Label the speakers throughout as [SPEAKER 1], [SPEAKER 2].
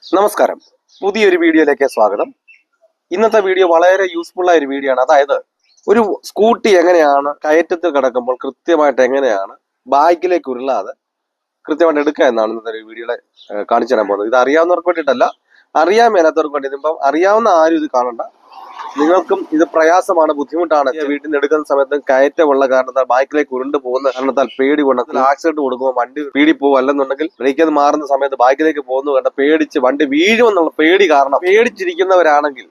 [SPEAKER 1] നമസ്കാരം, പുതിയൊരു വീഡിയോയിലേക്ക് സ്വാഗതം. ഇന്നത്തെ വീഡിയോ വളരെ യൂസ്ഫുൾ ആയ ഒരു വീഡിയോ ആണ്. അതായത് ഒരു സ്കൂട്ടി എങ്ങനെയാണ് കയറ്റത്തിൽ കിടക്കുമ്പോൾ കൃത്യമായിട്ട് എങ്ങനെയാണ് ബാക്കിലേക്ക് ഉരുളാതെ കൃത്യമായിട്ട് എടുക്കുക എന്നാണ് ഇന്നത്തെ ഒരു വീഡിയോയുടെ കാണിച്ചു തരാൻ പോകുന്നത്. ഇത് അറിയാവുന്നവർക്ക് വേണ്ടിയിട്ടല്ല, അറിയാൻ മേലാത്തവർക്ക് വേണ്ടി. ഇപ്പം അറിയാവുന്ന ആരും ഇത് കാണണ്ട. നിങ്ങൾക്കും ഇത് പ്രയാസമാണ്, ബുദ്ധിമുട്ടാണ്. വീട്ടിൽ നിന്ന് എടുക്കുന്ന സമയത്ത് കയറ്റമുള്ള കാരണത്താൽ ബൈക്കിലേക്ക് ഉരുണ്ട് പോകുന്ന കാരണത്താൽ പേടി കൊണ്ടത്തിൽ ആക്സിഡന്റ് കൊടുക്കുമ്പോൾ വണ്ടി സ്പീഡിൽ പോകും, അല്ലെന്നുണ്ടെങ്കിൽ ബ്രേക്ക് മാറുന്ന സമയത്ത് ബൈക്കിലേക്ക് പോകുന്നു കണ്ട പേടിച്ച് വണ്ടി വീഴുമെന്നുള്ള പേടി കാരണം പേടിച്ചിരിക്കുന്നവരാണെങ്കിൽ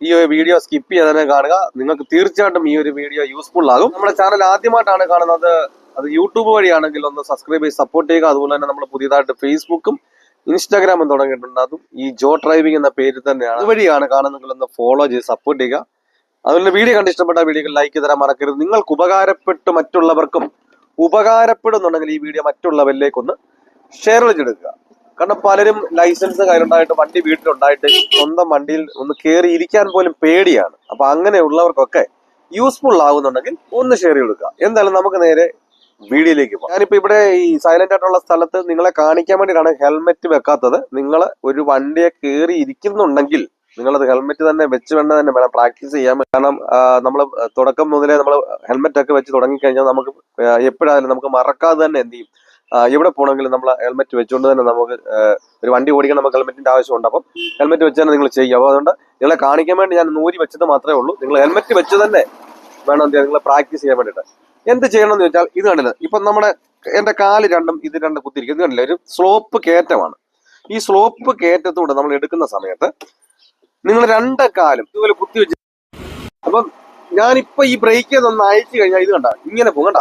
[SPEAKER 1] ഈ ഒരു വീഡിയോ സ്കിപ്പ് ചെയ്ത് തന്നെ കാണുക. നിങ്ങൾക്ക് തീർച്ചയായിട്ടും ഈ ഒരു വീഡിയോ യൂസ്ഫുൾ ആകും. നമ്മുടെ ചാനൽ ആദ്യമായിട്ടാണ് കാണുന്നത്, അത് യൂട്യൂബ് വഴിയാണെങ്കിൽ ഒന്ന് സബ്സ്ക്രൈബ് ചെയ്ത് സപ്പോർട്ട് ചെയ്യുക. അതുപോലെ തന്നെ നമ്മൾ പുതിയതായിട്ട് ഫേസ്ബുക്കും ഇൻസ്റ്റാഗ്രാമും തുടങ്ങിയിട്ടുണ്ട്. അതും ഈ ജോ ഡ്രൈവിംഗ് എന്ന പേര് തന്നെയാണ്. അതുവഴിയാണ് കാണുന്നെങ്കിൽ ഒന്ന് ഫോളോ ചെയ്ത് സപ്പോർട്ട് ചെയ്യുക. അതുപോലെ വീഡിയോ കണ്ട് ഇഷ്ടപ്പെട്ട വീഡിയോകൾ ലൈക്ക് തരാൻ മറക്കരുത്. നിങ്ങൾക്ക് ഉപകാരപ്പെട്ട് മറ്റുള്ളവർക്കും ഉപകാരപ്പെടുന്നുണ്ടെങ്കിൽ ഈ വീഡിയോ മറ്റുള്ളവരിലേക്കൊന്ന് ഷെയർ ചെയ്തെടുക്കുക. കാരണം പലരും ലൈസൻസ് കയ്യിലുണ്ടായിട്ട് വണ്ടി വീട്ടിലുണ്ടായിട്ട് സ്വന്തം വണ്ടിയിൽ ഒന്ന് കയറി ഇരിക്കാൻ പോലും പേടിയാണ്. അപ്പൊ അങ്ങനെയുള്ളവർക്കൊക്കെ യൂസ്ഫുൾ ആകുന്നുണ്ടെങ്കിൽ ഒന്ന് ഷെയർ ചെയ്തെടുക്കുക. എന്തായാലും നമുക്ക് നേരെ വീഡിയോയിലേക്ക് പോകാം. ഞാനിപ്പോ ഇവിടെ ഈ സൈലന്റ് ആയിട്ടുള്ള സ്ഥലത്ത് നിങ്ങളെ കാണിക്കാൻ വേണ്ടിയിട്ടാണ് ഹെൽമെറ്റ് വെക്കാത്തത്. നിങ്ങൾ ഒരു വണ്ടിയെ കയറി ഇരിക്കുന്നുണ്ടെങ്കിൽ നിങ്ങളത് ഹെൽമെറ്റ് തന്നെ വെച്ച് തന്നെ വേണം പ്രാക്ടീസ് ചെയ്യാൻ. കാരണം നമ്മൾ തുടക്കം മുതലേ നമ്മൾ ഹെൽമെറ്റ് ഒക്കെ വെച്ച് തുടങ്ങിക്കഴിഞ്ഞാൽ നമുക്ക് എപ്പോഴായാലും നമുക്ക് മറക്കാതെ തന്നെ എന്ത് ചെയ്യും, എവിടെ പോകണമെങ്കിലും നമ്മൾ ഹെൽമെറ്റ് വെച്ചുകൊണ്ട് തന്നെ നമുക്ക് ഒരു വണ്ടി ഓടിക്കാൻ നമുക്ക് ഹെൽമെറ്റിന്റെ ആവശ്യമുണ്ട്. അപ്പം ഹെൽമെറ്റ് വെച്ച് തന്നെ നിങ്ങൾ ചെയ്യുക. അപ്പോൾ അതുകൊണ്ട് നിങ്ങളെ കാണിക്കാൻ വേണ്ടി ഞാൻ നൂരി വെച്ചത് മാത്രമേ ഉള്ളൂ. നിങ്ങൾ ഹെൽമെറ്റ് വെച്ച് തന്നെ വേണം നിങ്ങൾ പ്രാക്ടീസ് ചെയ്യാൻ വേണ്ടിയിട്ട്. എന്ത് ചെയ്യണം എന്ന് ചോദിച്ചാൽ ഇത് കണ്ടില്ല, ഇപ്പൊ നമ്മുടെ എന്റെ കാല് രണ്ടും ഇത് രണ്ടും കുത്തിരിക്കും. ഇത് കണ്ടില്ല, ഒരു സ്ലോപ്പ് കയറ്റമാണ്. ഈ സ്ലോപ്പ് കയറ്റത്തൂടെ നമ്മൾ എടുക്കുന്ന സമയത്ത് നിങ്ങൾ രണ്ട് കാലും ഇതുപോലെ കുത്തി വെച്ച്, അപ്പം ഞാനിപ്പോ ഈ ബ്രേക്ക് ഒന്ന് അയച്ചു കഴിഞ്ഞാൽ ഇത് കണ്ട ഇങ്ങനെ പോകണ്ട.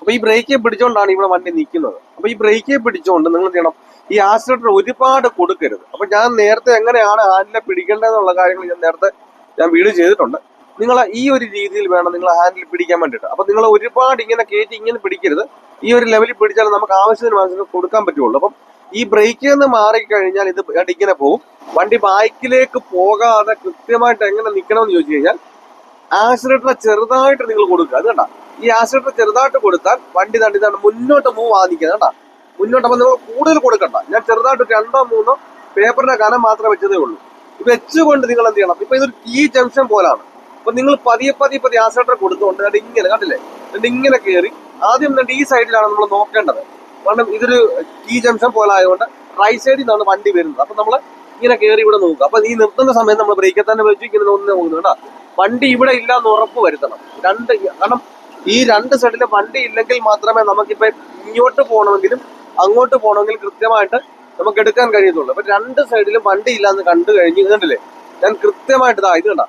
[SPEAKER 1] അപ്പൊ ഈ ബ്രേക്കെ പിടിച്ചോണ്ടാണ് ഇവിടെ വണ്ടി നിൽക്കുന്നത്. അപ്പൊ ഈ ബ്രേക്കെ പിടിച്ചോണ്ട് നിങ്ങൾ ചെയ്യണം, ഈ ആക്സിലേറ്റർ ഒരുപാട് കൊടുക്കരുത്. അപ്പൊ ഞാൻ നേരത്തെ എങ്ങനെയാണ് ഹാൻഡിലെ പിടിക്കേണ്ടതെന്നുള്ള കാര്യങ്ങൾ ഞാൻ വീഡിയോ ചെയ്തിട്ടുണ്ട്. നിങ്ങൾ ഈ ഒരു രീതിയിൽ വേണം നിങ്ങൾ ഹാൻഡിൽ പിടിക്കാൻ വേണ്ടിയിട്ട്. അപ്പൊ നിങ്ങൾ ഒരുപാട് ഇങ്ങനെ കയറ്റി ഇങ്ങനെ പിടിക്കരുത്. ഈ ഒരു ലെവലിൽ പിടിച്ചാൽ നമുക്ക് ആവശ്യത്തിന് കൊടുക്കാൻ പറ്റുള്ളൂ. അപ്പം ഈ ബ്രേക്കിൽ നിന്ന് മാറിക്കഴിഞ്ഞാൽ ഇത് ഇങ്ങനെ പോകും. വണ്ടി ബൈക്കിലേക്ക് പോകാതെ കൃത്യമായിട്ട് എങ്ങനെ നിൽക്കണമെന്ന് ചോദിച്ചു കഴിഞ്ഞാൽ ആക്സിലേറ്റർ ചെറുതായിട്ട് നിങ്ങൾ കൊടുക്കുക. അത് കണ്ട, ഈ ആക്സിലേറ്റർ ചെറുതായിട്ട് കൊടുത്താൽ വണ്ടി തണ്ടി മുന്നോട്ട് മൂവ് ആദിക്കുന്നത് കണ്ട, മുന്നോട്ട്. അപ്പൊ നിങ്ങൾ കൂടുതൽ കൊടുക്കണ്ട. ഞാൻ ചെറുതായിട്ട് 2-3 പേപ്പറിന്റെ കനം മാത്രമേ വെച്ചതേ ഉള്ളൂ. ഇത് വെച്ചുകൊണ്ട് നിങ്ങൾ എന്ത് ചെയ്യണം, ഇപ്പൊ ഇതൊരു T ജംഗ്ഷൻ പോലാണ്. അപ്പൊ നിങ്ങൾ പതിയെ ആക്സിലേറ്റർ കൊടുത്തുകൊണ്ട് ഇങ്ങനെ കണ്ടില്ലേ, ഇങ്ങനെ കയറി ആദ്യം ഈ സൈഡിലാണ് നമ്മൾ നോക്കേണ്ടത്. കാരണം ഇതൊരു T ജംഗ്ഷൻ പോലെ ആയതുകൊണ്ട് റൈറ്റ് സൈഡിൽ നിന്നാണ് വണ്ടി വരുന്നത്. അപ്പൊ നമ്മൾ ഇങ്ങനെ കയറി ഇവിടെ നോക്കുക. അപ്പൊ ഈ നിർത്തുന്ന സമയത്ത് നമ്മൾ ബ്രേക്കിൽ തന്നെ വെച്ച് ഇങ്ങനെ ഒന്ന് പോകുന്നു കേട്ടോ. വണ്ടി ഇവിടെ ഇല്ലാന്ന് ഉറപ്പ് വരുത്തണം. കാരണം ഈ രണ്ട് സൈഡിലെ വണ്ടി ഇല്ലെങ്കിൽ മാത്രമേ നമുക്കിപ്പോ ഇങ്ങോട്ട് പോകണമെങ്കിലും അങ്ങോട്ട് പോകണമെങ്കിലും കൃത്യമായിട്ട് നമുക്ക് എടുക്കാൻ കഴിയത്തുള്ളൂ. അപ്പൊ രണ്ട് സൈഡിലും വണ്ടി ഇല്ലാന്ന് കണ്ടു കഴിഞ്ഞ് കണ്ടില്ലേ, ഞാൻ കൃത്യമായിട്ട് ഇത് കണ്ട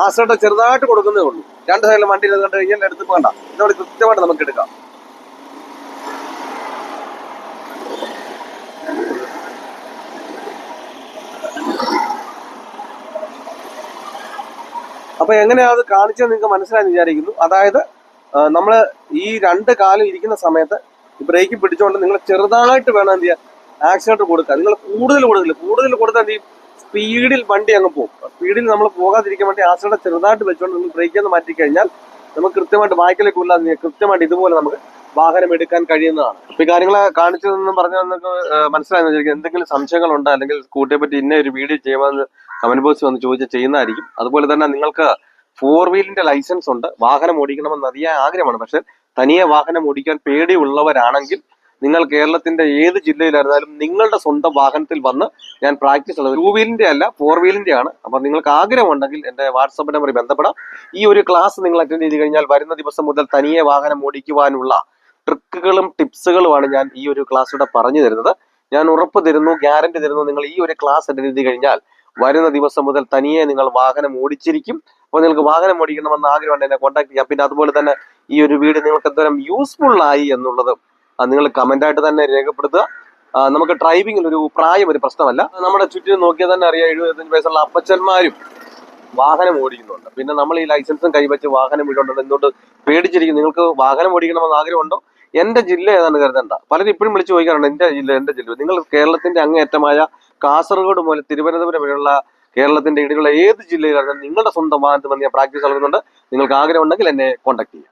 [SPEAKER 1] ആക്സിലേറ്റർ ചെറുതായിട്ട് കൊടുക്കുന്നേ ഉള്ളൂ. രണ്ട് സൈഡിലും വണ്ടി ഇല്ലാതെ കണ്ടു കഴിഞ്ഞാൽ എടുത്ത് പോകണ്ട. ഇതോടെ കൃത്യമായിട്ട് നമുക്ക് എടുക്കാം. അപ്പൊ എങ്ങനെയാ അത് കാണിച്ചത് നിങ്ങൾക്ക് മനസ്സിലായെന്ന് വിചാരിക്കുന്നു. അതായത് നമ്മൾ ഈ രണ്ട് കാലും ഇരിക്കുന്ന സമയത്ത് ബ്രേക്ക് പിടിച്ചുകൊണ്ട് നിങ്ങൾ ചെറുതായിട്ട് വേണം എന്ത് ചെയ്യാൻ, ആക്സിലേറ്റർ കൊടുക്കുക. നിങ്ങൾ കൂടുതൽ കൊടുത്താൽ എന്ത് ചെയ്യും, സ്പീഡിൽ വണ്ടി അങ്ങ് പോകും. സ്പീഡിൽ നമ്മൾ പോകാതിരിക്കാൻ വേണ്ടി ആക്സിലേറ്റർ ചെറുതായിട്ട് വെച്ചുകൊണ്ട് നിങ്ങൾ ബ്രേക്ക് ഒന്ന് മാറ്റി കഴിഞ്ഞാൽ നമുക്ക് കൃത്യമായിട്ട് ബൈക്കിലേക്ക് ഉള്ളാതെ കൃത്യമായിട്ട് ഇതുപോലെ നമുക്ക് വാഹനം എടുക്കാൻ കഴിയുന്നതാണ്. ഈ കാര്യങ്ങൾ കാണിച്ചതെന്നും പറഞ്ഞു നിങ്ങൾക്ക് മനസ്സിലായെന്ന് വിചാരിക്കും. എന്തെങ്കിലും സംശയങ്ങളുണ്ടോ അല്ലെങ്കിൽ സ്കൂട്ടിയെ പറ്റി ഇന്ന ഒരു വീഡിയോ ചെയ്യുമെന്ന് കമന്റ് ബോക്സിൽ വന്ന് ചോദിച്ചാൽ ചെയ്യുന്നതായിരിക്കും. അതുപോലെ തന്നെ നിങ്ങൾക്ക് 4 വീലിന്റെ ലൈസൻസ് ഉണ്ട്, വാഹനം ഓടിക്കണമെന്ന് അതിയായ ആഗ്രഹമാണ്. പക്ഷെ തനിയെ വാഹനം ഓടിക്കാൻ പേടിയുള്ളവരാണെങ്കിൽ നിങ്ങൾ കേരളത്തിന്റെ ഏത് ജില്ലയിലായിരുന്നാലും നിങ്ങളുടെ സ്വന്തം വാഹനത്തിൽ വന്ന് ഞാൻ പ്രാക്ടീസ് ഉള്ളത് 2 വീലിന്റെ അല്ല 4 വീലിന്റെ ആണ്. അപ്പൊ നിങ്ങൾക്ക് ആഗ്രഹമുണ്ടെങ്കിൽ എന്റെ വാട്സപ്പ് നമ്പറിൽ ബന്ധപ്പെടാം. ഈ ഒരു ക്ലാസ് നിങ്ങൾ അറ്റൻഡ് ചെയ്ത് കഴിഞ്ഞാൽ വരുന്ന ദിവസം മുതൽ തനിയെ വാഹനം ഓടിക്കുവാനുള്ള ട്രിക്കുകളും ടിപ്സുകളുമാണ് ഞാൻ ഈ ഒരു ക്ലാസ്സിലൂടെ പറഞ്ഞു തരുന്നത്. ഞാൻ ഉറപ്പ് തരുന്നു, ഗ്യാരണ്ടി തരുന്നു, നിങ്ങൾ ഈ ഒരു ക്ലാസ് അറ്റൻഡ് ചെയ്ത് കഴിഞ്ഞാൽ വരുന്ന ദിവസം മുതൽ തനിയെ നിങ്ങൾ വാഹനം ഓടിച്ചിരിക്കും. അപ്പോൾ നിങ്ങൾക്ക് വാഹനം ഓടിക്കണമെന്ന് ആഗ്രഹമുണ്ട് എന്നെ കോൺടാക്ട് ചെയ്യാം. പിന്നെ അതുപോലെ തന്നെ ഈ ഒരു വീഡിയോ നിങ്ങൾക്ക് എന്തോരം യൂസ്ഫുൾ ആയി എന്നുള്ളത് നിങ്ങൾ കമന്റ് ആയിട്ട് തന്നെ രേഖപ്പെടുത്തുക. നമുക്ക് ഡ്രൈവിംഗിൽ ഒരു പ്രായം ഒരു പ്രശ്നമല്ല. നമ്മുടെ ചുറ്റിനും നോക്കിയാൽ തന്നെ അറിയാം, 75 വയസ്സുള്ള അപ്പച്ചന്മാരും വാഹനം ഓടിക്കുന്നുണ്ട്. പിന്നെ നമ്മൾ ഈ ലൈസൻസും കൈവച്ച് വാഹനം വിടുന്നുണ്ട്. എന്തുകൊണ്ട് പേടിച്ചിരിക്കും? നിങ്ങൾക്ക് വാഹനം ഓടിക്കണമെന്ന് ആഗ്രഹമുണ്ടോ? എന്റെ ജില്ല ഏതാണ് കരുതണ്ട. പലരും ഇപ്പോഴും വിളിച്ചു ചോദിക്കാറുണ്ട് എന്റെ ജില്ല. നിങ്ങൾ കേരളത്തിന്റെ അങ്ങേയറ്റമായ കാസർഗോഡ് മുതൽ തിരുവനന്തപുരം വരെയുള്ള കേരളത്തിന്റെ ഇടയിലുള്ള ഏത് ജില്ലയിലാണ് നിങ്ങളുടെ സ്വന്തം വാഹനത്തിൽ വന്ന് ഞാൻ പ്രാക്ടീസ് നൽകുന്നുണ്ട്. നിങ്ങൾക്ക് ആഗ്രഹം ഉണ്ടെങ്കിൽ എന്നെ കോൺടാക്ട് ചെയ്യാം.